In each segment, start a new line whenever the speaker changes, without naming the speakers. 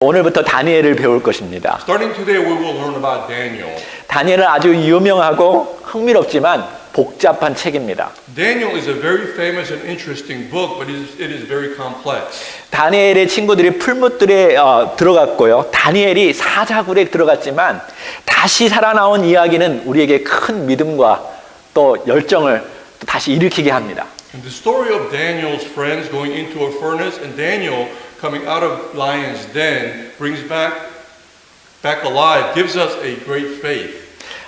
오늘부터 다니엘을 배울 것입니다.
Starting today, we will learn about Daniel.
다니엘은 아주 유명하고 흥미롭지만 복잡한 책입니다.
Daniel is a very famous and interesting book, but it is very complex.
다니엘의 친구들이 풀무들에 들어갔고요. 다니엘이 사자굴에 들어갔지만 다시 살아나온 이야기는 우리에게 큰 믿음과 또 열정을 또 다시 일으키게 합니다.
And the story of Daniel's friends going into a furnace and Daniel coming out of lion's den brings back alive, gives us a great faith.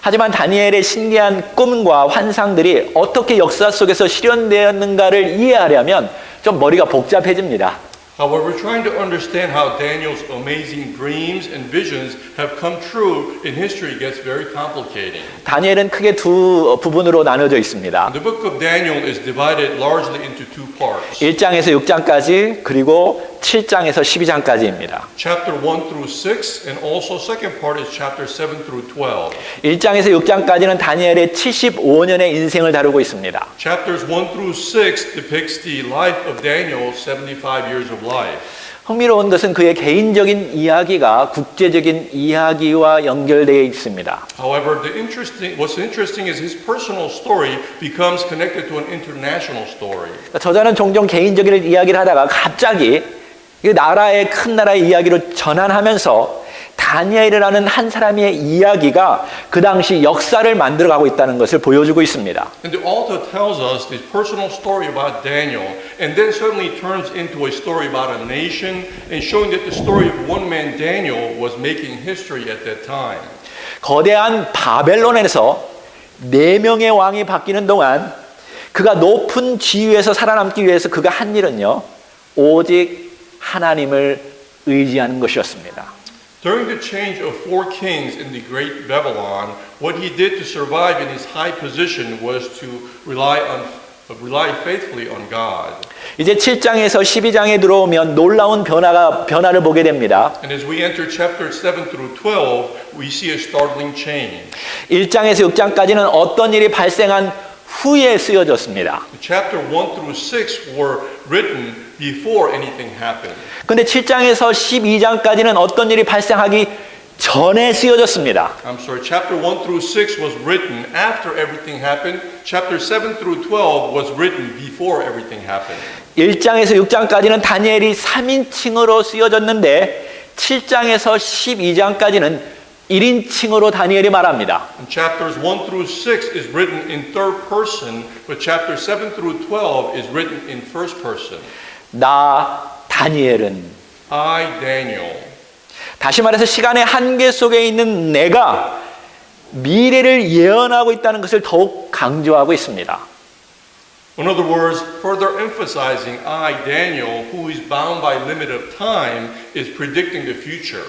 하지만 다니엘의 신기한 꿈과 환상들이 어떻게 역사 속에서 실현되었는가를 이해하려면 좀 머리가 복잡해집니다.
However, trying to understand how Daniel's amazing dreams and visions have come true in history gets very complicating.
다니엘은 크게 두 부분으로 나눠져 있습니다.
The book of Daniel is divided largely into two parts.
1장에서 6장까지 그리고 7장에서 12장까지입니다.
Chapter 1 through 6 and also second part is chapter 7 through 12.
1장에서 6장까지는 다니엘의 75년의 인생을 다루고 있습니다.
Chapters 1 through 6 depicts the life of Daniel, 75 years of life.
흥미로운 것은 그의 개인적인 이야기가 국제적인 이야기와 연결되어 있습니다.
However, what's interesting is his personal story becomes connected to an international story.
저자는 종종 개인적인 이야기를 하다가 갑자기 나라의 큰 나라의 이야기로 전환하면서 다니엘이라는 한 사람의 이야기가 그 당시 역사를 만들어가고 있다는 것을 보여주고 있습니다.
And the author tells us this personal story about Daniel, and then suddenly turns into a story about a nation, and showing that the story of one man, Daniel, was making history at that time.
거대한 바벨론에서 4명의 왕이 바뀌는 동안 그가 높은 지위에서 살아남기 위해서 그가 한 일은요, 오직 하나님을 의지하는 것이었습니다.
During the change of 4 kings in the great Babylon, what he did to survive in his high position was to rely faithfully on God.
이제 7장에서 12장에 들어오면 놀라운 변화를 보게 됩니다.
And as we enter chapter 7 through 12, we see a startling change.
1장에서 6장까지는 어떤 일이 발생한 후에 쓰여졌습니다.
Chapter 1 through 6 were written before anything happened.
근데 7장에서 12장까지는 어떤 일이 발생하기 전에 쓰여졌습니다.
I'm sorry, chapter 1 through 6 was written after everything happened. Chapter 7 through 12 was written before everything happened.
1장에서 6장까지는 다니엘이 3인칭으로 쓰여졌는데 7장에서 12장까지는 1인칭으로 다니엘이 말합니다.
And chapters 1 through 6 is written in third person, but chapter 7 through 12 is written in first person.
나 다니엘은,
I, Daniel.
다시 말해서 시간의 한계 속에 있는 내가 미래를 예언하고 있다는 것을 더욱 강조하고 있습니다.
In other words, further emphasizing I, Daniel, who is bound by limit of time, is predicting the future.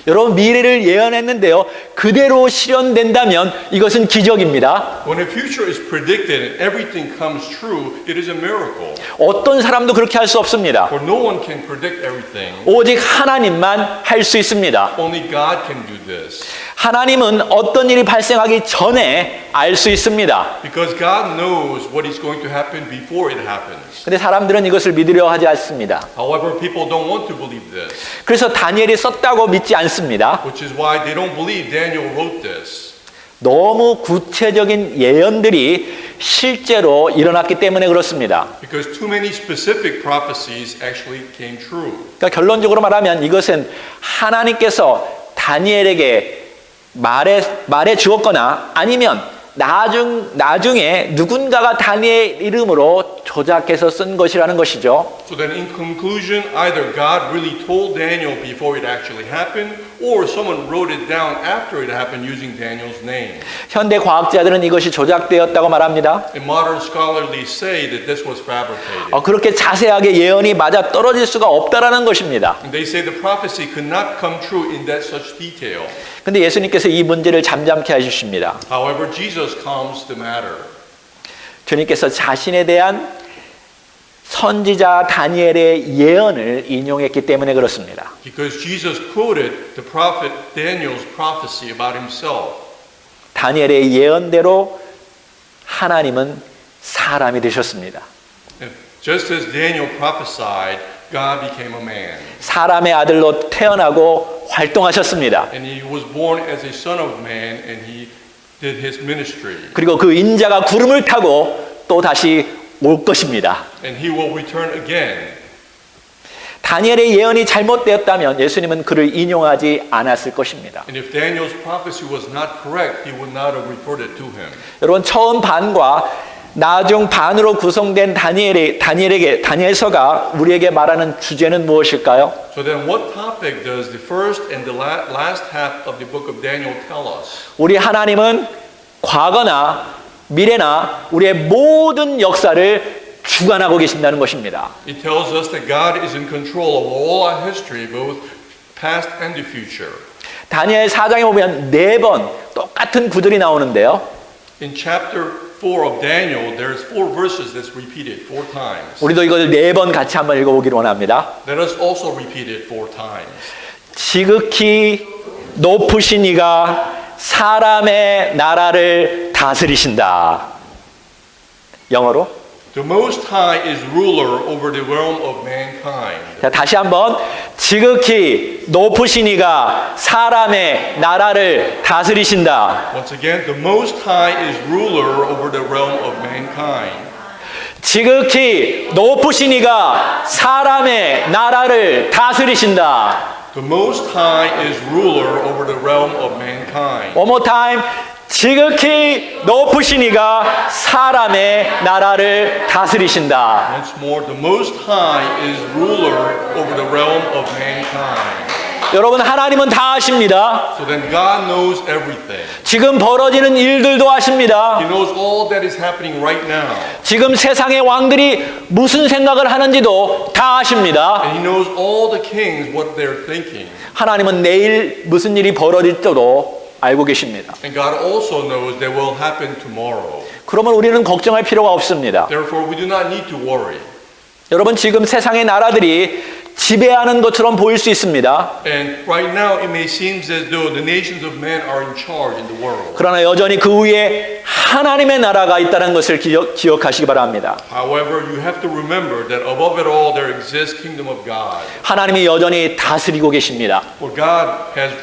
여러분, 미래를 예언했는데요, 그대로 실현된다면 이것은 기적입니다.
When a future is predicted and everything comes true, it is a miracle.
어떤 사람도 그렇게 할 수 없습니다.
For no one can predict everything.
오직 하나님만 할 수 있습니다.
Only God can do this.
하나님은 어떤 일이 발생하기 전에 알 수 있습니다.
Because God knows what is going to happen before it happens.
근데 사람들은 이것을 믿으려 하지 않습니다.
However, people don't want to believe this.
그래서 다니엘이 썼다고 믿지 않습니다.
Which is why they don't believe Daniel wrote this.
너무 구체적인 예언들이 실제로 일어났기 때문에 그렇습니다.
Because too many specific prophecies actually came true.
그러니까 결론적으로 말하면 이것은 하나님께서 다니엘에게 말해 주었거나 아니면 나중에 누군가가 다니엘 이름으로 조작해서 쓴 것이라는 것이죠.
So then in conclusion, either God really told Daniel before it actually happened, or someone wrote it down after it happened using Daniel's name.
현대 과학자들은 이것이 조작되었다고 말합니다.
And modern scholarly say that this was fabricated.
그렇게 자세하게 예언이 맞아 떨어질 수가 없다라는 것입니다.
And they say the prophecy could not come true in that such detail.
근데 예수님께서 이 문제를 잠잠케 해주십니다.
However, Jesus calms the matter.
주님께서 자신에 대한 선지자 다니엘의 예언을 인용했기 때문에 그렇습니다.
Because Jesus quoted the prophet Daniel's prophecy about himself.
다니엘의 예언대로 하나님은 사람이 되셨습니다.
Just as Daniel prophesied, God became a man.
사람의 아들로 태어나고 활동하셨습니다.
And he was born as a son of man, and he did his ministry.
그리고 그 인자가 구름을 타고 또 다시 올 것입니다.
And he will return again.
다니엘의 예언이 잘못되었다면 예수님은 그를 인용하지 않았을 것입니다.
And if Daniel's prophecy was not correct, he would not have referred it to him.
여러분, 처음 반과 나중 반으로 구성된 다니엘서가 우리에게 말하는 주제는 무엇일까요?
So then what topic does the first and the last half of the book of Daniel tell us?
우리 하나님은 과거나 미래나 우리의 모든 역사를 주관하고 계신다는 것입니다.
It tells us that God is in control of all our history, both past and the future.
다니엘 4장에 보면 4번 똑같은 구절이 나오는데요.
In chapter 4 of Daniel, there's 4 verses that's repeated 4 times.
우리도 이걸 4번 같이 한번 읽어보기를 원합니다.
Let us also repeat it 4 times.
지극히 높으신 이가 사람의 나라를 다스리신다. 영어로.
The Most High is ruler over the realm of mankind.
자, 다시 한번. 지극히 높으신 이가 사람의 나라를 다스리신다.
Once again, the Most High is ruler over the realm of mankind.
지극히 높으신 이가 사람의 나라를 다스리신다.
The Most High is ruler over the realm of mankind.
One more time. 지극히 높으신 이가 사람의 나라를 다스리신다.
Once more, the Most High is ruler over the realm of mankind.
여러분, 하나님은 다 아십니다.
So then God knows everything.
지금 벌어지는 일들도 아십니다.
He knows all that is happening right now.
지금 세상의 왕들이 무슨 생각을 하는지도 다 아십니다.
And He knows all the kings, what they're thinking.
하나님은 내일 무슨 일이 벌어질지도 알고 계십니다.
And God also knows that will happen tomorrow.
그러면 우리는 걱정할 필요가 없습니다.
Therefore, we do not need to worry.
여러분, 지금 세상의 나라들이 지배하는 것처럼 보일 수 있습니다.
And right now, it may seem as though the nations of men are in charge in the world.
그러나 여전히 그 위에 하나님의 나라가 있다는 것을 기억하시기 바랍니다.
However, you have to remember that above it all, there exists kingdom of God.
하나님이 여전히 다스리고 계십니다.
For God has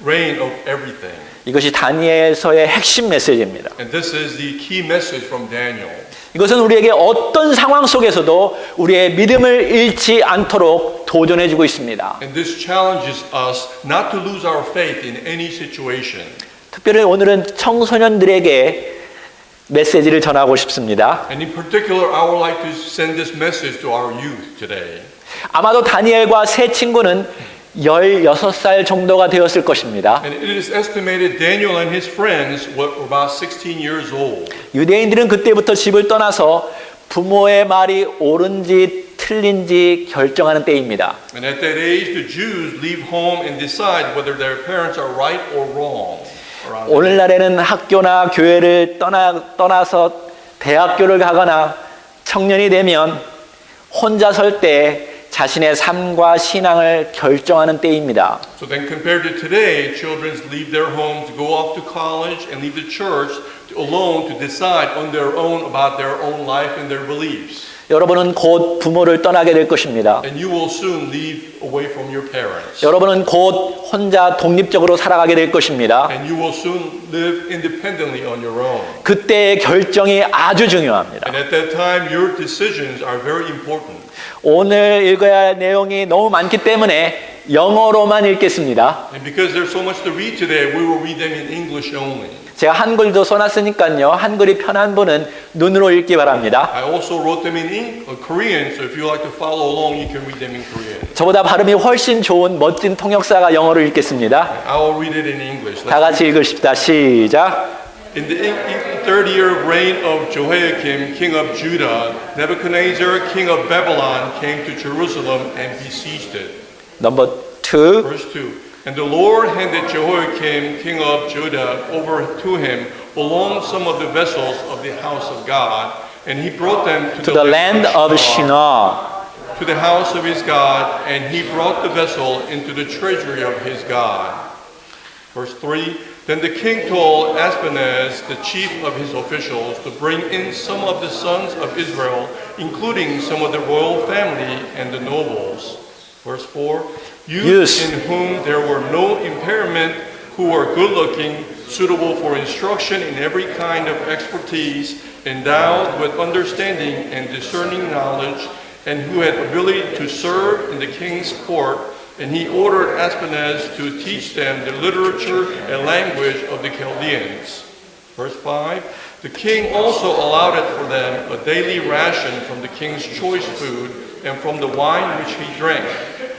reign of everything.
이것이 다니엘서의 핵심 메시지입니다.
And this is the key message from Daniel.
이것은 우리에게 어떤 상황 속에서도 우리의 믿음을 잃지 않도록 도전해주고 있습니다.
And this challenges us not to lose our faith in any situation.
특별히 오늘은 청소년들에게 메시지를 전하고 싶습니다.
And in particular, I would like to send this message to our youth today.
아마도 다니엘과 세 친구는 16살 정도가 되었을 것입니다.
And it is estimated Daniel and his friends were about 16 years old.
유대인들은 그때부터 집을 떠나서 부모의 말이 옳은지 틀린지 결정하는 때입니다.
And at that age, the Jews leave home and decide whether their parents are right or wrong.
오늘날에는 학교나 교회를 떠나서 대학교를 가거나 청년이 되면 혼자 설 때 자신의 삶과 신앙을 결정하는 때입니다.
So then compared to today, children leave their homes to go off to college and leave the church alone to decide on their own about their own life and their beliefs.
여러분은 곧 부모를 떠나게 될 것입니다.
And you will soon leave away from your parents.
여러분은 곧 혼자 독립적으로 살아가게 될 것입니다.
And you will soon live independently on your own.
그때의 결정이 아주 중요합니다.
And at that time, your decisions are very important.
오늘 읽어야 할 내용이 너무 많기 때문에 영어로만 읽겠습니다.
And because there's so much to read today, we will read them in English only.
제가 한글도 써놨으니까요. 한글이 편한 분은 눈으로 읽기 바랍니다.
I also wrote them in Korean, so if you like to follow along, you can read them in Korean.
저보다 발음이 훨씬 좋은 멋진 통역사가 영어로 읽겠습니다.
I will read it in English.
다 같이 읽으십시다. 시작.
In the third year of reign of Jehoiakim, king of Judah, Nebuchadnezzar, king of Babylon, came to Jerusalem and besieged it.
Number 2.
Verse 2. And the Lord handed Jehoiakim, king of Judah, over to him, along some of the vessels of the house of God, and he brought them
To the land of Shinar.
to the house of his God, and he brought the vessel into the treasury of his God. Verse 3. Then the king told Aspenaz, the chief of his officials, to bring in some of the sons of Israel including some of the royal family and the nobles. Verse 4,
Youths.
in whom there were no impairment, who were good-looking, suitable for instruction in every kind of expertise, endowed with understanding and discerning knowledge, and who had ability to serve in the king's court. And he ordered Aspenaz to teach them the literature and language of the Chaldeans. Verse 5, the king also allowed it for them a daily ration from the king's choice food and from the wine which he drank,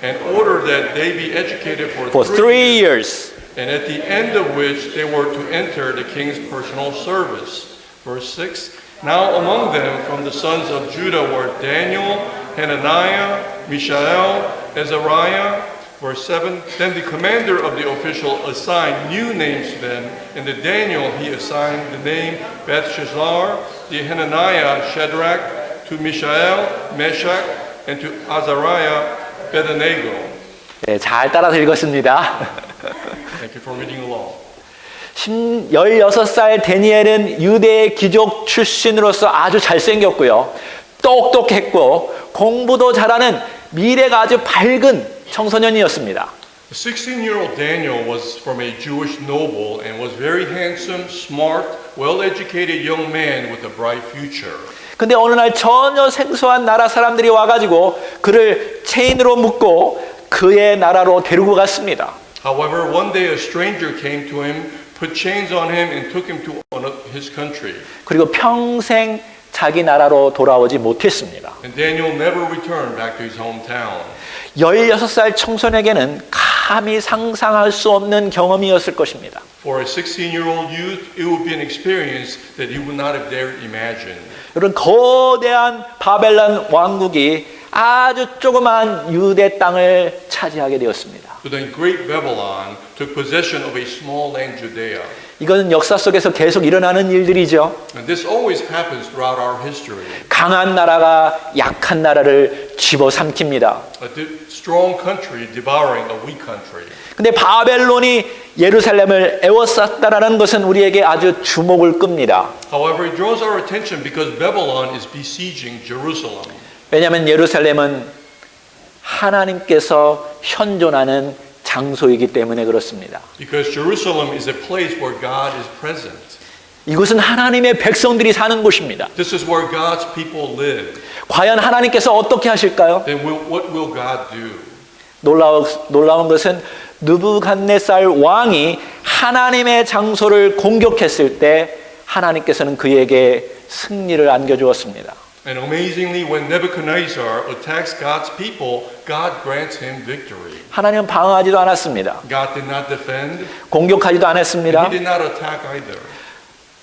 and ordered that they be educated
For 3 years.
and at the end of which they were to enter the king's personal service. Verse 6, now among them from the sons of Judah were Daniel, Hananiah, Mishael, Azariah. Verse 7, then the commander of the official assigned new names to them, and to Daniel he assigned the name Belshazzar, to Hananiah Shadrach, to Mishael Meshach, and to Azariah Abednego.
네, 잘 따라서 읽었습니다.
Thank you for reading along.
16살 데니엘은 유대의 귀족 출신으로서 아주 잘생겼고요. 똑똑했고 공부도 잘하는 미래가 아주 밝은 청소년이었습니다.
The 16-year-old Daniel was from a Jewish noble and was very handsome, smart, well-educated young man with a bright future.
근데 어느 날 전혀 생소한 나라 사람들이 와가지고 그를 체인으로 묶고 그의 나라로 데리고 갔습니다.
However, one day a stranger came to him, put chains on him, and took him to his country.
그리고 평생 자기 나라로 돌아오지 못했습니다.
And Daniel never returned back to his hometown.
16살 청소년에게는 감히 상상할 수 없는 경험이었을 것입니다.
For a 16-year-old youth, it would be an experience that he would not have dared imagine.
이런 거대한 바벨론 왕국이 아주 조그만 유대 땅을 차지하게 되었습니다.
So then great Babylon took possession of a small land Judea.
이것은 역사 속에서 계속 일어나는 일들이죠.
And this always happens throughout our history.
강한 나라가 약한 나라를 집어삼킵니다.
A strong country devouring a weak country.
근데 바벨론이 예루살렘을 에워쌌다라는 것은 우리에게 아주 주목을 끕니다.
However, it draws our attention because Babylon is besieging Jerusalem.
왜냐하면 예루살렘은 하나님께서 현존하는 장소이기 때문에 그렇습니다.
Because Jerusalem is a place where God is present.
이곳은 하나님의 백성들이 사는 곳입니다.
This is where God's people live.
과연 하나님께서 어떻게 하실까요?
Then what will God do?
놀라운 것은 느부갓네살 왕이 하나님의 장소를 공격했을 때 하나님께서는 그에게 승리를 안겨주었습니다.
And amazingly, when Nebuchadnezzar attacks God's people, God grants him victory.
하나님은 방어하지도 않았습니다.
God did not defend.
공격하지도 않았습니다.
He did not attack either.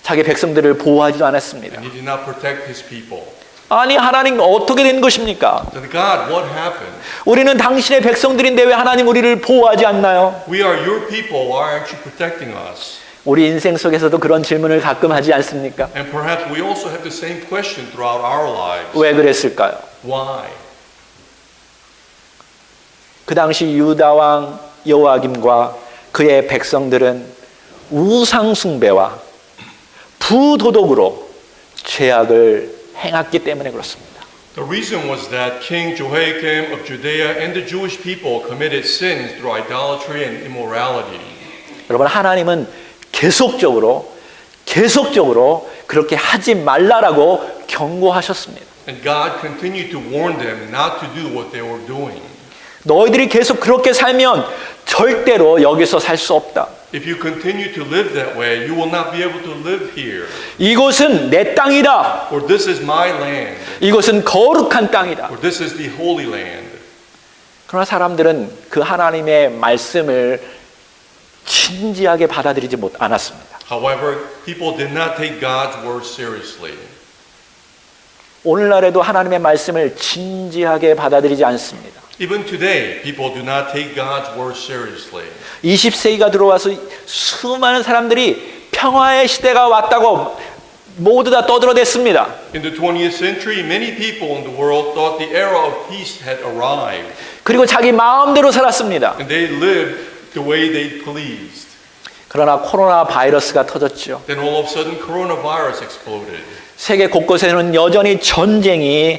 자기 백성들을 보호하지도 않았습니다.
And he did not protect his people.
아니 하나님 어떻게 된 것입니까?
Then God, what happened?
우리는 당신의 백성들인데 왜 하나님 우리를 보호하지 않나요?
We are your people. Why aren't you protecting us?
우리 인생 속에서도 그런 질문을 가끔 하지 않습니까?
And perhaps we also have the same question throughout our lives.
왜 그랬을까요?
Why?
그 당시 유다 왕 여호야김과 그의 백성들은 우상 숭배와 부도덕으로 죄악을 행했기 때문에 그렇습니다.
The reason was that King Jehoiakim of Judea and the Jewish people committed sins through idolatry and immorality.
여러분 하나님은 계속적으로 그렇게 하지 말라라고 경고하셨습니다.
And God continued to warn them not to do what they were doing.
너희들이 계속 그렇게 살면 절대로 여기서 살 수 없다.
If you continue to live that way, you will not be able to live here.
이곳은 내 땅이다.
Or this is my land.
이곳은 거룩한 땅이다.
Or this is the holy land.
그러나 사람들은 그 하나님의 말씀을 진지하게 받아들이지 않았습니다.
However, people did not take God's word seriously.
오늘날에도 하나님의 말씀을 진지하게 받아들이지 않습니다.
Even today, people do not take God's word seriously.
20세기가 들어와서 수많은 사람들이 평화의 시대가 왔다고 모두 다 떠들어댔습니다.
In the 20th century, many people in the world thought the era of peace had arrived.
그리고 자기 마음대로 살았습니다.
And they lived the way they pleased.
그러나 코로나 바이러스가 터졌죠.
Then all of a sudden, coronavirus exploded.
세계 곳곳에는 여전히 전쟁이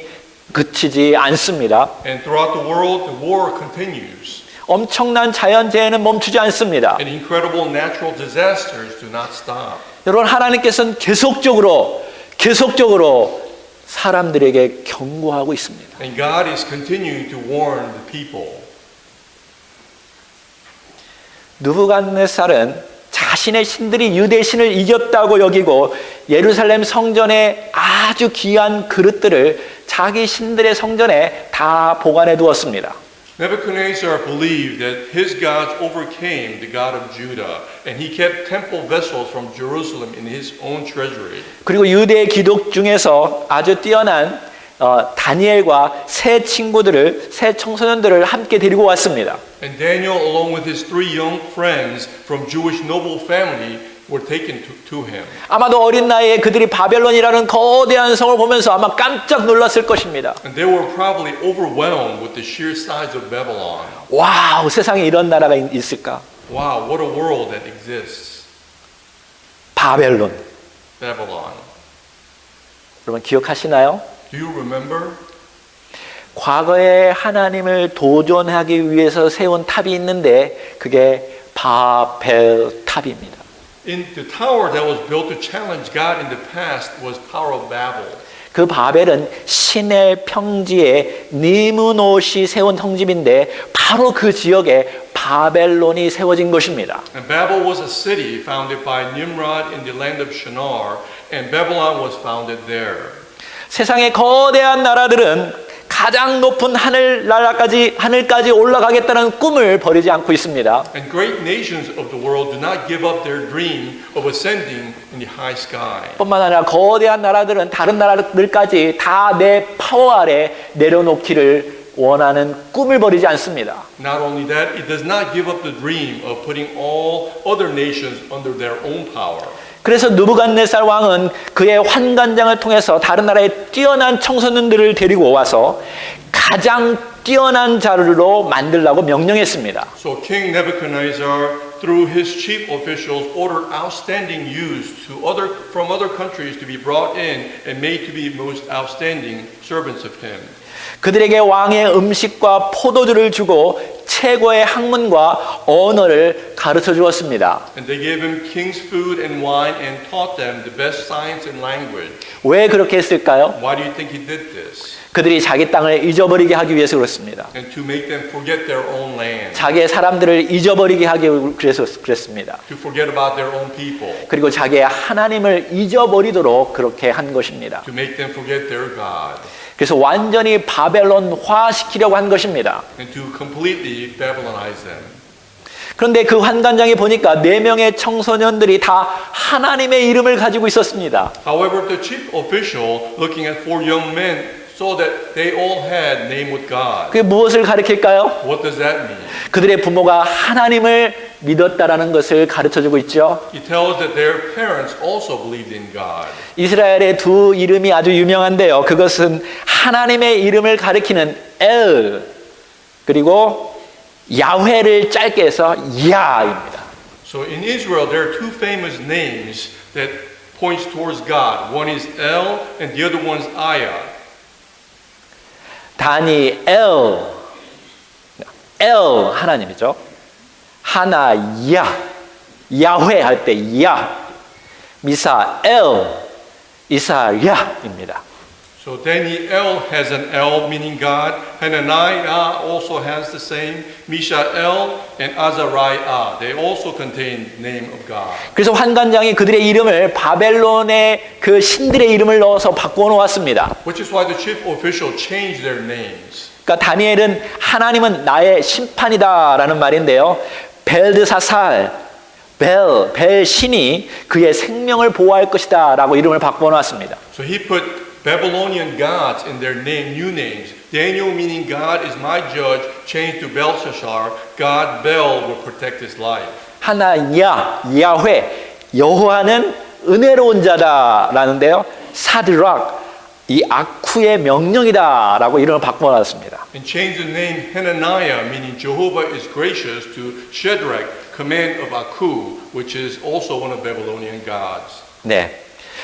그치지 않습니다.
And throughout the world, the war continues.
엄청난 자연재해는 멈추지 않습니다.
And incredible natural disasters do not stop.
여러분, 하나님께서는 계속적으로 사람들에게 경고하고 있습니다.
And God is continuing to warn the people.
느부갓네살은 자신의 신들이 유대 신을 이겼다고 여기고 예루살렘 성전에 아주 귀한 그릇들을 자기 신들의 성전에 다 보관해 두었습니다.
Nebuchadnezzar believed that his gods overcame the God of Judah, and he kept temple vessels from Jerusalem in his own treasury.
그리고 유대 귀족 중에서 아주 뛰어난 다니엘과 세 청소년들을 함께 데리고 왔습니다.
And Daniel, along with his 3 young friends from Jewish noble family, were taken to him.
아마도 어린 나이에 그들이 바벨론이라는 거대한 성을 보면서 아마 깜짝 놀랐을 것입니다.
And they were probably overwhelmed with the sheer size of Babylon.
와우, 세상에 이런 나라가 있을까?
Wow, what a world that exists.
바벨론.
Babylon.
여러분 기억하시나요?
Do you remember?
과거에 하나님을 도전하기 위해서 세운 탑이 있는데 그게 바벨탑입니다.
In the tower that was built to challenge God in the past was Tower of Babel.
그 바벨은 신의 평지에 니무노시 세운 성집인데 바로 그 지역에 바벨론이 세워진 것입니다.
And Babel was a city founded by Nimrod in the land of Shinar, and Babylon was founded there.
세상의 거대한 나라들은 가장 높은 하늘까지 올라가겠다는 꿈을 버리지 않고 있습니다.
And great nations of the world do not give up their dream of ascending in the high sky.
뿐만 아니라 거대한 나라들은 다른 나라들까지 다 내 파워 아래 내려놓기를 원하는 꿈을 버리지 않습니다.
Not only that, it does not give up the dream of putting all other nations under their own power.
그래서 느부갓네살 왕은 그의 환관장을 통해서 다른 나라의 뛰어난 청소년들을 데리고 와서 가장 뛰어난 자루로 만들라고 명령했습니다.
So King Nebuchadnezzar, through his chief officials, ordered outstanding youths from other countries to be brought in and made to be most outstanding servants of him.
그들에게 왕의 음식과 포도주를 주고 최고의 학문과 언어를 가르쳐 주었습니다.
And they gave him king's food and wine and taught them the best science and language.
왜 그렇게 했을까요?
Why do you think he did this?
그들이 자기 땅을 잊어버리게 하기 위해서 그렇습니다.
And to make them forget their own land.
자기의 사람들을 잊어버리게 하기 위해서 그랬습니다.
To forget about their own people.
그리고 자기의 하나님을 잊어버리도록 그렇게 한 것입니다.
To make them forget their God.
그래서 완전히 바벨론화 시키려고 한 것입니다.
And to completely Babylonize them.
그런데 그 환관장에 보니까 4명의 청소년들이 다 하나님의 이름을 가지고 있었습니다.
However, the chief official, looking at 4 young men, saw that they all had name with God.
그게 무엇을 가리킬까요?
What does that mean?
그들의 부모가 하나님을 믿었다라는 것을 가르쳐주고 있죠.
It tells that their parents also believed in God.
이스라엘의 두 이름이 아주 유명한데요. 그것은 하나님의 이름을 가리키는 엘 그리고 야훼를 짧게 해서 야입니다.
So in Israel, there are 2 famous names that points towards God. One is El, and the other one is Aya.
다니엘, 엘 하나님이죠. 하나야, 야훼 할 때 야, 미사엘, 이사야입니다.
So Daniel has an El meaning God. Hananiah also has the same. Mishael and Azariah, they also contain name of God.
그래서 환관장이 그들의 이름을 바벨론의 그 신들의 이름을 넣어서 바꾸어 놓았습니다.
Which is why the chief official changed their names.
그러니까 다니엘은 하나님은 나의 심판이다라는 말인데요. 벨드사살, 벨 신이 그의 생명을 보호할 것이다라고 이름을 바꾸어 놨습니다.
So he put Babylonian gods in their new names. Daniel meaning God is my judge, changed to Belshazzar. God Bel will protect his life.
하나야, 야훼, 여호와는 은혜로운 자다라는데요. 사드락, 이 아쿠의 명령이다라고 이름을 바꿔놨습니다.
And changed the name Hananiah, meaning Jehovah is gracious, to Shadrach. command of Aku, which is also one of Babylonian gods.
네.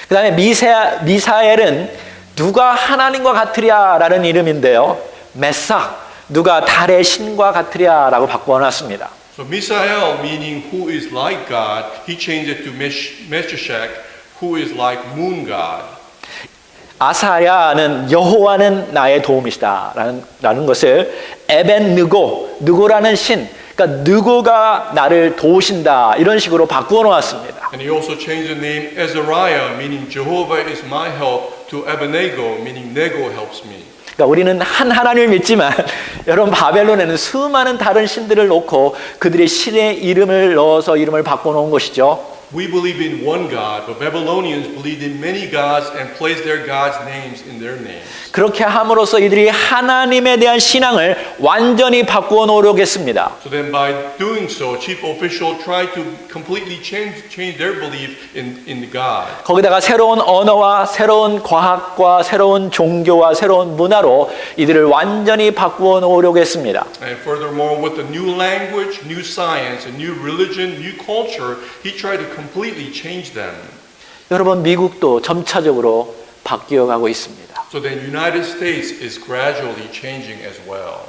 그 다음에 미사엘은 누가 하나님과 같으랴라는 이름인데요. 메삭, 누가 달의 신과 같으랴라고 바꿔놨습니다.
So Misael, meaning who is like God, he changed it to Meshach, who is like moon god.
아사야는 여호와는 나의 도움이시다 라는 것을 느고라는 신, 그러니까 느고가 나를 도우신다 이런 식으로 바꾸어 놓았습니다.
And he also changed the name Azariah, meaning Jehovah is my help, to Abednego, meaning Nego helps me.
그러니까 우리는 한 하나님을 믿지만 여러분 바벨론에는 수많은 다른 신들을 놓고 그들의 신의 이름을 넣어서 이름을 바꿔놓은 것이죠.
We believe in one God, but Babylonians believed in many gods and placed their gods' names in their names.
그렇게 함으로써 이들이 하나님에 대한 신앙을 완전히 바꾸어 놓으려고 했습니다.
So then by doing so, chief official tried to completely change their belief in God.
거기다가 새로운 언어와 새로운 과학과 새로운 종교와 새로운 문화로 이들을 완전히 바꾸어 놓으려고 했습니다.
And furthermore, with the new language, new science, a new religion, new culture, he tried to completely change them.
여러분 미국도 점차적으로 바뀌어가고 있습니다.
So the United States is gradually changing as well.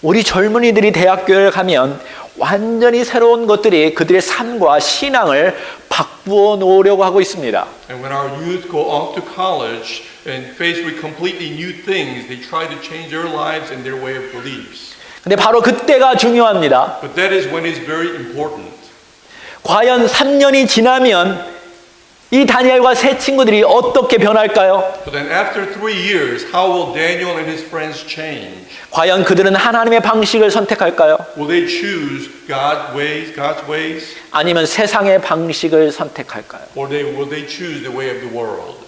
우리 젊은이들이 대학교에 가면 완전히 새로운 것들이 그들의 삶과 신앙을 바꾸어 놓으려고 하고 있습니다.
And when our youth go off to college and faced with completely new things, they try to change their lives and their way of beliefs.
근데 바로 그때가 중요합니다.
But that is when it's very important.
과연 3년이 지나면 이 다니엘과 세 친구들이 어떻게 변할까요?
So then after 3 years, how will Daniel and his friends change?
과연 그들은 하나님의 방식을 선택할까요?
Will they choose God's ways?
아니면 세상의 방식을 선택할까요?
Or will they choose the way of the world?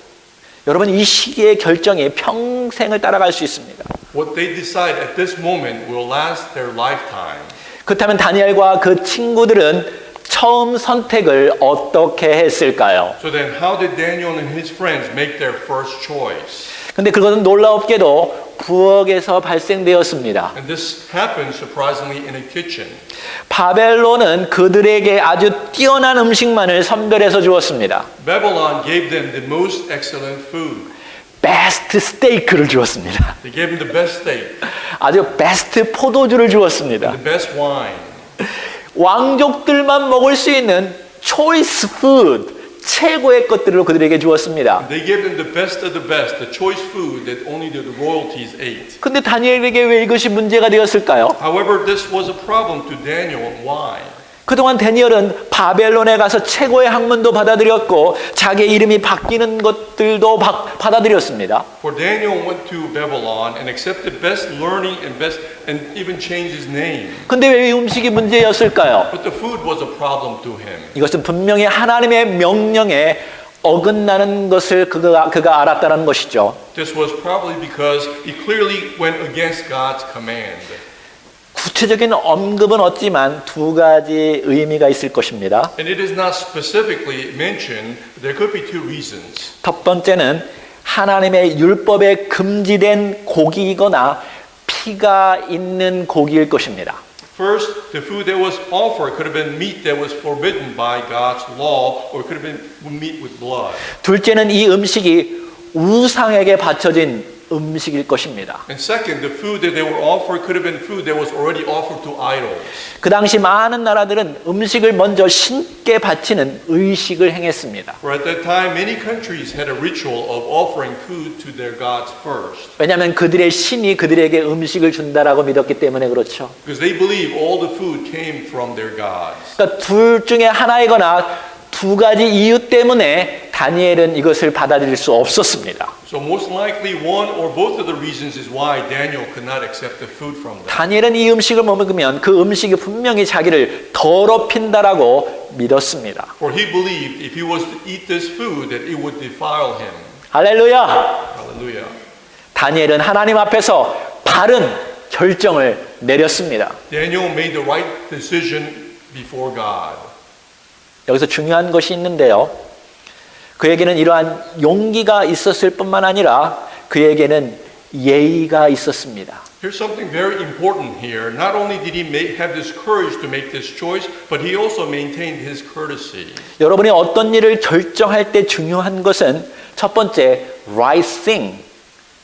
여러분 이 시기의 결정이 평생을 따라갈 수 있습니다.
What they decide at this moment will last their lifetime.
그렇다면 다니엘과 그 친구들은 처음 선택을 어떻게 했을까요?
So then how did Daniel and his friends make their first choice?
근데 그것은 놀랍게도 부엌에서 발생되었습니다.
And this happened surprisingly in a kitchen.
바벨론은 그들에게 아주 뛰어난 음식만을 선별해서 주었습니다.
Babylon gave them the most excellent food.
베스트 스테이크를 주었습니다.
They gave them the best steak,
아주 베스트 포도주를 주었습니다.
the best wine.
왕족들만 먹을 수 있는 초이스 푸드, 최고의 것들을 그들에게 주었습니다.
They gave them the best of the best, the choice food that only the royalties ate.
근데 다니엘에게 왜 이것이 문제가 되었을까요?
However, this was a problem to Daniel. Why?
그동안 다니엘은 바벨론에 가서 최고의 학문도 받아들였고 자기의 이름이 바뀌는 것들도 받아들였습니다.
For Daniel went to Babylon and accepted best learning and even changed his name.
근데 왜 음식이 문제였을까요?
But the food was a problem to him.
이것은 분명히 하나님의 명령에 어긋나는 것을 그가 알았다는 것이죠.
This was probably because he clearly went against God's command.
구체적인 언급은 없지만 두 가지 의미가 있을 것입니다.
And it is not specifically mentioned, but there could be two reasons.
첫 번째는 하나님의 율법에 금지된 고기이거나 피가 있는 고기일 것입니다.
First, the food that was offered could have been meat that was forbidden by God's law, or it could have been meat with blood.
둘째는 이 음식이 우상에게 바쳐진 음식일 것입니다.
And second, the food that they were offered could have been food that was already offered to idols.
그 당시 많은 나라들은 음식을 먼저 신께 바치는 의식을 행했습니다.
For at that time, many countries had a ritual of offering food to their gods first.
왜냐하면 그들의 신이 그들에게 음식을 준다라고 믿었기 때문에 그렇죠.
Because they believe all the food came from their gods.
그러니까 둘 중에 하나이거나 두 가지 이유 때문에 다니엘은 이것을 받아들일 수 없었습니다.
So most likely one or both of the reasons is why Daniel could not accept the food from them.
다니엘은 이 음식을 먹으면 그 음식이 분명히 자기를 더럽힌다라고 믿었습니다.
For he believed if he was to eat this food that it would defile him.
할렐루야!
Hallelujah.
다니엘은 하나님 앞에서 바른 결정을 내렸습니다.
Daniel made the right decision before God.
여기서 중요한 것이 있는데요. 그에게는 이러한 용기가 있었을 뿐만 아니라 그에게는 예의가 있었습니다.
Here's something very important here. Not only did he have this courage to make this choice, but he also maintained his courtesy.
여러분이 어떤 일을 결정할 때 중요한 것은 첫 번째, right thing.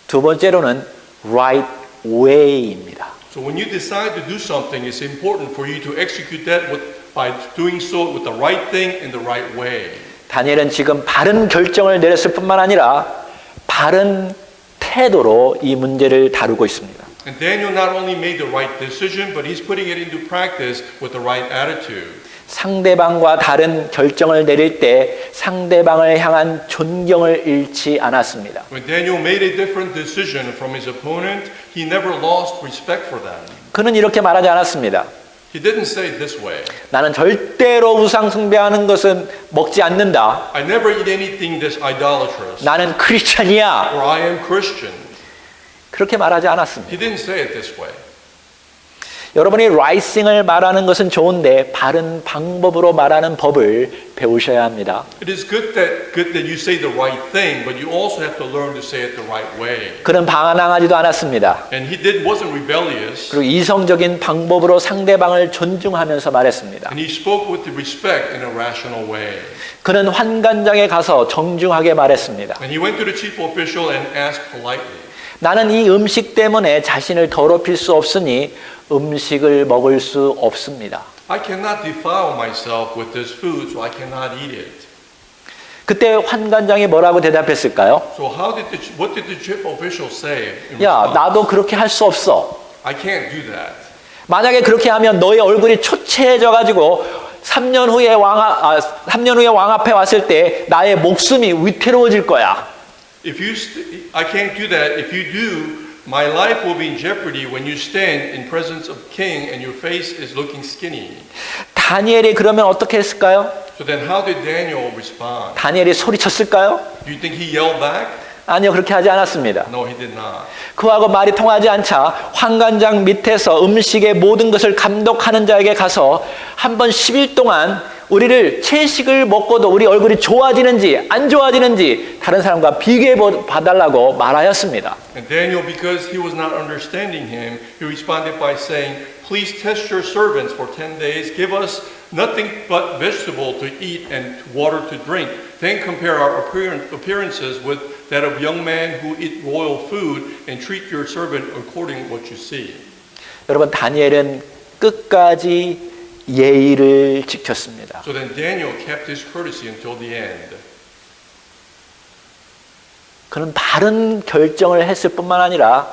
두 번째로는 right way입니다.
So when you decide to do something, it's important for you to execute that by doing so with the right thing in the right way.
다니엘은 지금 바른 결정을 내렸을 뿐만 아니라 바른 태도로 이 문제를 다루고 있습니다.
And Daniel not only made the right decision, but he's putting it into practice with the right attitude.
상대방과 다른 결정을 내릴 때 상대방을 향한 존경을 잃지 않았습니다.
When Daniel made a different decision from his opponent, he never lost respect for them.
그는 이렇게 말하지 않았습니다.
He didn't say it this way.
나는 절대로 우상 숭배하는 것은 먹지 않는다.
I never eat anything that's idolatrous.
나는 크리스찬이야.
Or I am Christian.
그렇게 말하지 않았습니다.
He didn't say it this way.
여러분이 라이싱을 말하는 것은 좋은데 바른 방법으로 말하는 법을 배우셔야 합니다.
It is good that you say the right thing, but you also have to learn to say it the right way.
그는 방황하지도 않았습니다.
And he wasn't rebellious.
그리고 이성적인 방법으로 상대방을 존중하면서 말했습니다.
And he spoke with respect in a rational way.
그는 환관장에 가서 정중하게 말했습니다.
And he went to the chief official and asked politely.
나는 이 음식 때문에 자신을 더럽힐 수 없으니 음식을 먹을 수 없습니다.
I cannot defile myself with this food, so I cannot eat it.
그때 환관장이 뭐라고 대답했을까요?
So what did the chief official say? In
야,
response?
나도 그렇게 할 수 없어.
I can't do that.
만약에 그렇게 하면 너의 얼굴이 초췌해져 가지고 3년 후에 왕 앞에 왔을 때 나의 목숨이 위태로워질 거야.
I can't do that. If you do, my life will be in jeopardy when you stand in presence of king and your face is looking skinny.
다니엘이 그러면 어떻게 했을까요?
So then how did Daniel respond?
다니엘이 소리쳤을까요?
Do you think he yelled back?
아니요, 그렇게 하지 않았습니다.
No, he did not.
그하고 말이 통하지 않자 환관장 밑에서 음식의 모든 것을 감독하는 자에게 가서 한번 10일 동안 우리를 채식을 먹고도 우리 얼굴이 좋아지는지 안 좋아지는지 다른 사람과 비교해 봐달라고 말하였습니다.
And Daniel, because he was not understanding him, he responded by saying, "Please test your servants for 10 days. Give us nothing but vegetable to eat and water to drink. Then compare our appearances with that of young men who eat royal food and treat your servant according to what you see."
여러분, 다니엘은 끝까지 예의를 지켰습니다.
So then Daniel kept his courtesy until the end.
그는 바른 결정을 했을 뿐만 아니라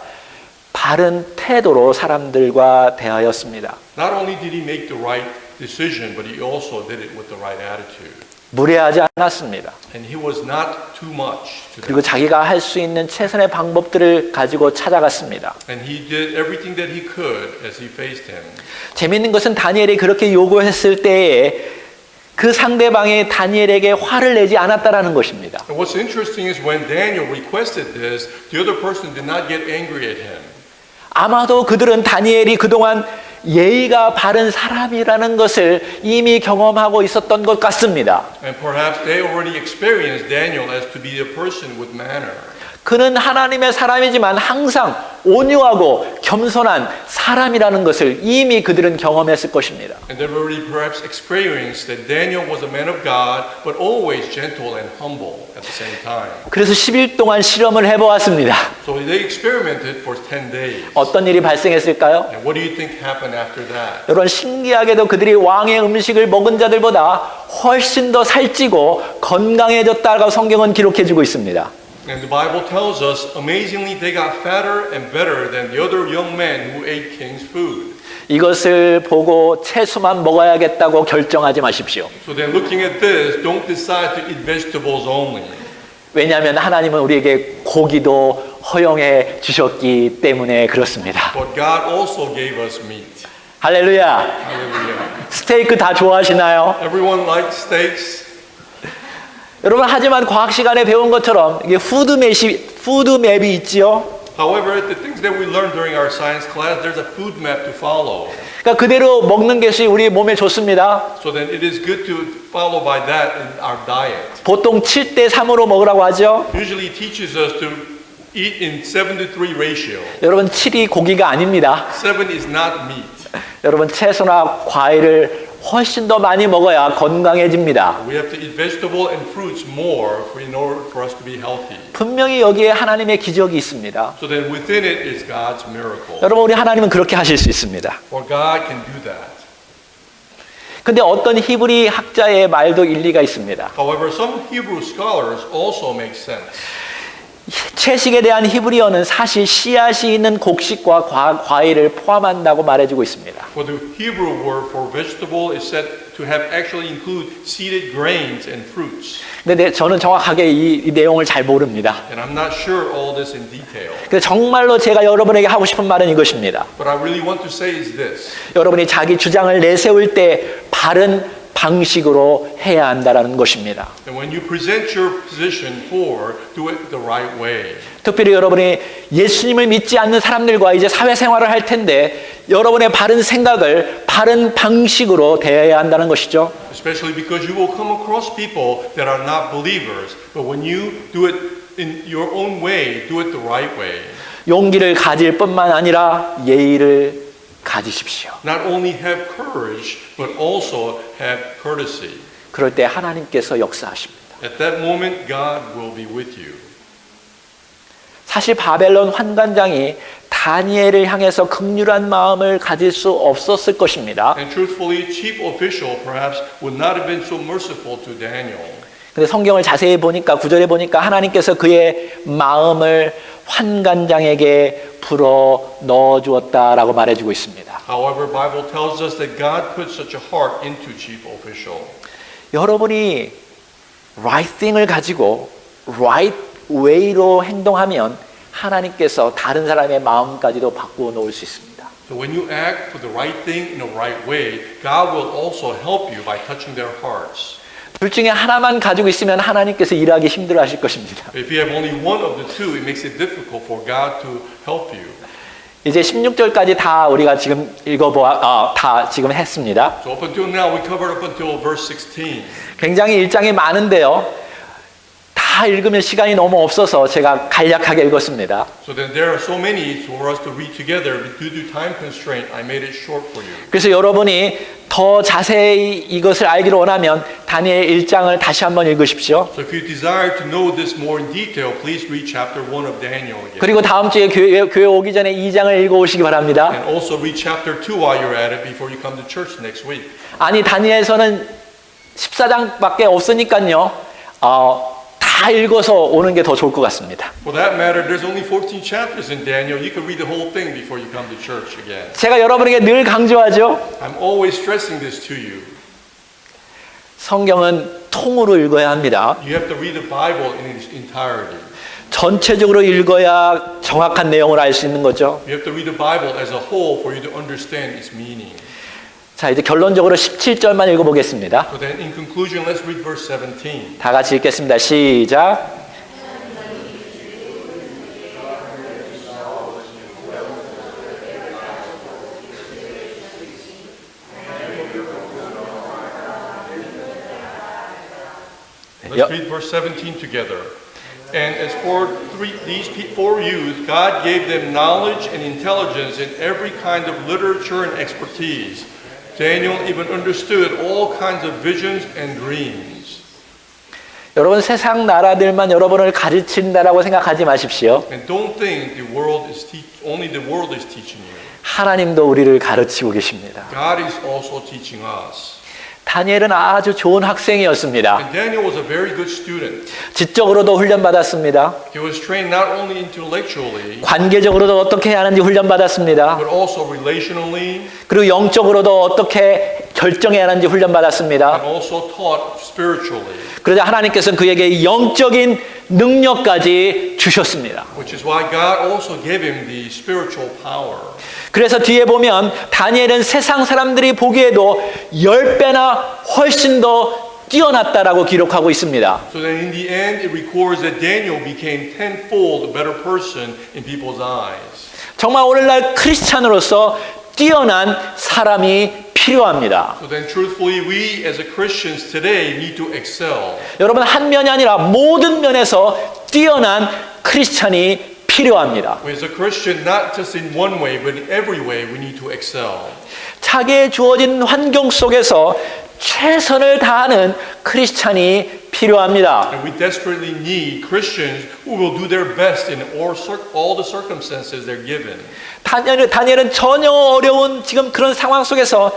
바른 태도로 사람들과 대하였습니다.
Not only did he make the right decision, but he also did it with the right attitude.
무례하지 않았습니다.
And he was not too much to
그리고
them.
자기가 할 수 있는 최선의 방법들을 가지고 찾아갔습니다.
And he did everything that he could as he faced him.
재미있는 것은 다니엘이 그렇게 요구했을 때에 그 상대방이 다니엘에게 화를 내지 않았다라는 것입니다.
And what's interesting is when Daniel requested this, the other person did not get angry at him.
아마도 그들은 다니엘이 그동안 예의가 바른 사람이라는 것을 이미 경험하고 있었던 것 같습니다.
And perhaps they already experienced Daniel as to be a person with manner.
그는 하나님의 사람이지만 항상 온유하고 겸손한 사람이라는 것을 이미 그들은 경험했을 것입니다.
And they already perhaps experienced that Daniel was a man of God, but always gentle and humble at the same time.
그래서 10일 동안 실험을 해보았습니다.
So they experimented for 10 days.
어떤 일이 발생했을까요?
And what do you think happened after that?
여러분, 신기하게도 그들이 왕의 음식을 먹은 자들보다 훨씬 더 살찌고 건강해졌다고 성경은 기록해주고 있습니다.
And the Bible tells us, amazingly, they got fatter and better than the other young men who ate king's food.
이것을 보고 채소만 먹어야겠다고 결정하지 마십시오.
So then looking at this, don't decide to eat vegetables only.
왜냐하면 하나님은 우리에게 고기도 허용해 주셨기 때문에 그렇습니다.
But God also gave us meat.
할렐루야.
Hallelujah.
스테이크 다 좋아하시나요?
Everyone likes steaks.
여러분, 하지만 과학 시간에 배운 것처럼 이게 푸드맵이 있지요.
However, the things that we learned during our science class, there's a food map to follow.
그러니까 그대로 먹는 것이 우리 몸에 좋습니다.
So then it is good to follow by that in our diet.
보통 7대 3으로 먹으라고 하죠.
Usually it teaches us to eat in 7-3 ratio.
여러분 7이 고기가 아닙니다.
7 is not meat.
여러분 채소나 과일을 훨씬 더 많이 먹어야 건강해집니다.
We have to eat vegetable and fruits more in order for us to be healthy.
분명히 여기에 하나님의 기적이 있습니다.
So then within it is God's miracle.
여러분 우리 하나님은 그렇게 하실 수 있습니다.
For God can do that.
근데 어떤 히브리 학자의 말도 일리가 있습니다.
However, some Hebrew scholars also make sense.
채식에 대한 히브리어는 사실 씨앗이 있는 곡식과 과일을 포함한다고 말해주고 있습니다.
For the Hebrew word for vegetable is said to have actually include seeded grains and fruits.
근데 저는 정확하게 이 내용을 잘 모릅니다.
And I'm not sure all this in detail.
근데 정말로 제가 여러분에게 하고 싶은 말은 이것입니다.
But I really want to say is this.
여러분이 자기 주장을 내세울 때 바른 방식으로 해야 한다는 것입니다.
And when you present your position forward, do it the right way.
특별히 여러분이 예수님을 믿지 않는 사람들과 이제 사회생활을 할 텐데 여러분의 바른 생각을 바른 방식으로 대해야 한다는 것이죠.
Especially because you will come across people that are not believers. But when you do it in your own way, do it the right way.
용기를 가질 뿐만 아니라 예의를 가지십시오.
Not only have courage, but also have courtesy.
그럴 때 하나님께서 역사하십니다.
At that moment, God will be with you.
사실 바벨론 환관장이 다니엘을 향해서 긍휼한 마음을 가질 수 없었을 것입니다.
And truthfully, chief official perhaps would not have been so merciful to Daniel.
근데 성경을 자세히 보니까 구절에 보니까 하나님께서 그의 마음을 환관장에게 불어 넣어 주었다라고 말해주고 있습니다.
However, Bible tells us that God put such a heart into chief official.
여러분이 right thing을 가지고 right way로 행동하면 하나님께서 다른 사람의 마음까지도 바꾸어 놓을 수 있습니다.
So when you act for the right thing in the right way, God will also help you by touching their hearts.
둘 중에 하나만 가지고 있으면 하나님께서 일하기 힘들어 하실 것입니다.
If you have only one of the two, it makes it difficult for God to help you.
이제 16절까지 다 우리가 지금 다 지금 했습니다.
So up until now, we covered up until verse 16.
굉장히 1장이 많은데요. 다 읽으면 시간이 너무 없어서 제가 간략하게 읽었습니다.
So then there are so many for us to read together, but due to time constraint, I made it short for you.
그래서 여러분이 더 자세히 이것을 알기를 원하면 다니엘 1장을 다시 한번 읽으십시오.
So if you desire to know this more in detail, please read chapter 1 of Daniel again.
그리고 다음 주에 교회 오기 전에 2장을 읽어오시기 바랍니다.
And also read chapter 2 while you're at it before you come to church next week.
아니 다니엘서는 14장밖에 없으니까요. 다 읽어서 오는 게 더 좋을 것 같습니다.
For that matter, there's only 14 chapters in Daniel. You can read the whole thing before you come to church again.
제가 여러분에게 늘 강조하죠.
I'm always stressing this to you.
성경은 통으로 읽어야 합니다.
You have to read the Bible in its entirety.
전체적으로 읽어야 정확한 내용을 알 수 있는 거죠.
You have to read the Bible as a whole for you to understand its meaning.
자, 이제 결론적으로 17절만 읽어보겠습니다.
So then in conclusion, let's read verse 17.
다 같이 읽겠습니다. 시작.
Let's read verse 17 together. And as for these four youth, God gave them knowledge and intelligence in every kind of literature and expertise. Daniel even understood all kinds of visions and dreams.
여러분 세상 나라들만 여러분을 가르친다라고 생각하지 마십시오.
And don't think the world is only the world is teaching you.
하나님도 우리를 가르치고 계십니다.
God is also teaching us.
다니엘은 아주 좋은 학생이었습니다.
And Daniel was a very good student.
지적으로도 훈련받았습니다.
He was trained not only intellectually,
관계적으로도 어떻게 해야 하는지 훈련받았습니다.
but also relationally,
그리고 영적으로도 어떻게 결정해야 하는지 훈련받았습니다.
and also taught spiritually.
그러자 하나님께서는 그에게 영적인 능력까지 주셨습니다.
Which is why God also gave him the spiritual power.
그래서 뒤에 보면 다니엘은 세상 사람들이 보기에도 10배나 훨씬 더 뛰어났다라고 기록하고 있습니다.
So then in the end, it records that Daniel became tenfold a better person in people's eyes.
정말 오늘날 크리스찬으로서 뛰어난 사람이 필요합니다.
So then truthfully, we as a Christians today need to excel.
여러분 한 면이 아니라 모든 면에서 뛰어난 크리스찬이 필요합니다.
As a Christian, not just in one way, but in every way, we need to excel.
자기의 주어진 환경 속에서 최선을 다하는 크리스찬이 필요합니다.
And we desperately need Christians who will do their best in all the circumstances they're given.
다니엘은 전혀 어려운 지금 그런 상황 속에서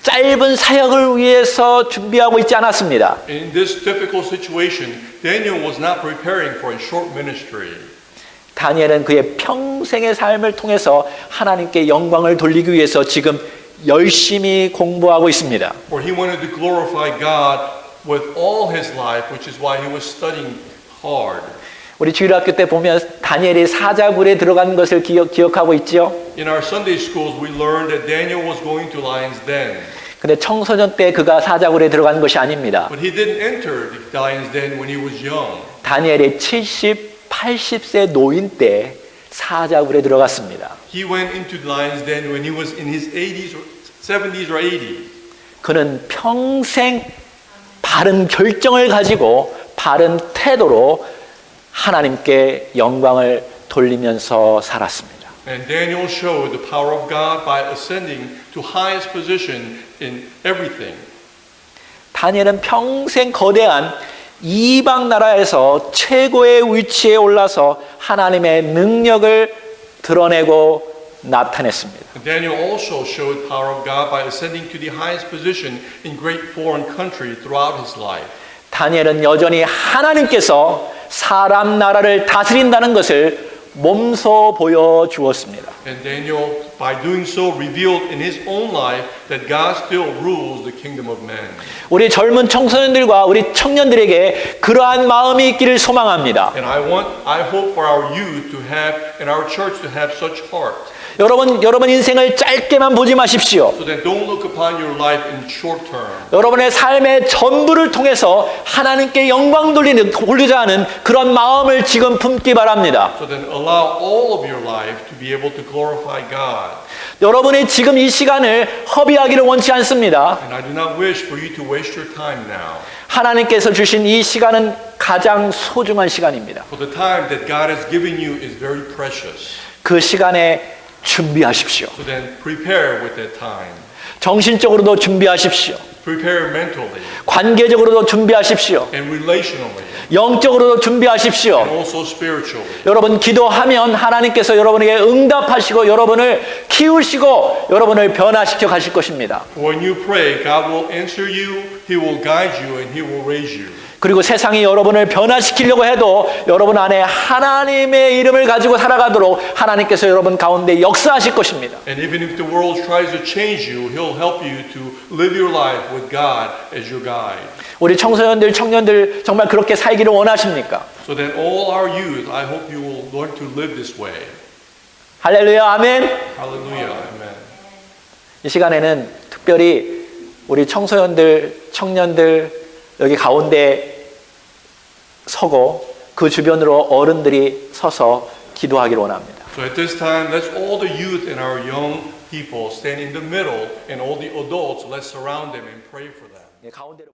짧은 사역을 위해서 준비하고 있지 않았습니다.
In this difficult situation, Daniel was not preparing for a short ministry.
다니엘은 그의 평생의 삶을 통해서 하나님께 영광을 돌리기 위해서 지금 열심히 공부하고 있습니다.
For he wanted to glorify God with all his life, which is why he was studying hard.
우리 주일학교 때 보면 다니엘이 사자굴에 들어간 것을 기억하고 있죠.
In our Sunday schools, we learned that Daniel was going to lion's den.
근데 청소년 때 그가 사자굴에 들어간 것이 아닙니다.
But he didn't enter the lion's den when he was young.
다니엘이 70, 80세 노인 때 사자굴에 들어갔습니다.
He went into the lion's den when he was in his 70s or 80s.
그는 평생 바른 결정을 가지고 바른 태도로 하나님께 영광을 돌리면서 살았습니다.
And Daniel showed the power of God by ascending to highest position in everything.
다니엘은 평생 거대한 이방 나라에서 최고의 위치에 올라서 하나님의 능력을 드러내고 나타냈습니다.
And Daniel also showed power of God by ascending to the highest position in great foreign country throughout his life.
다니엘은 여전히 하나님께서 사람 나라를 다스린다는 것을 몸소 보여주었습니다.
And Daniel, by doing so, revealed in his own life that God still rules the kingdom of man.
우리 젊은 청소년들과 우리 청년들에게 그러한 마음이 있기를 소망합니다.
And I hope for our youth to have, and our church to have such heart.
여러분 인생을 짧게만 보지 마십시오.
So that don't look upon your life in short term.
여러분의 삶의 전부를 통해서 하나님께 영광 돌리자 하는 그런 마음을 지금 품기 바랍니다.
So then allow all of your life to be able to glorify God.
여러분이 지금 이 시간을 허비하기를 원치 않습니다.
And I do not wish for you to waste your time now.
하나님께서 주신 이 시간은 가장 소중한 시간입니다.
For the time that God has given you is very precious.
그 시간에 준비하십시오.
So then prepare with that time.
정신적으로도 준비하십시오.
Prepare mentally
관계적으로도 준비하십시오.
and relationally
영적으로도 준비하십시오.
and also spiritually.
여러분 기도하면 하나님께서 여러분에게 응답하시고 여러분을 키우시고 여러분을 변화시켜 가실 것입니다.
When you pray, God will answer you, He will guide you, and He will raise you.
그리고 세상이 여러분을 변화시키려고 해도 여러분 안에 하나님의 이름을 가지고 살아가도록 하나님께서 여러분 가운데 역사하실 것입니다.
And even if the world tries to change you, He'll help you to live your life with God as your guide.
우리 청소년들, 청년들 정말 그렇게 살기를 원하십니까?
So that all our youth, I hope you will learn to live this way.
할렐루야, 아멘.
Hallelujah, amen.
이 시간에는 특별히 우리 청소년들, 청년들 여기 가운데 서고 그 주변으로 어른들이 서서 기도하기를 원합니다.
So at this time, let's all the youth and our young people stand in the middle, and all the adults, let's surround them and pray for them.
가운데로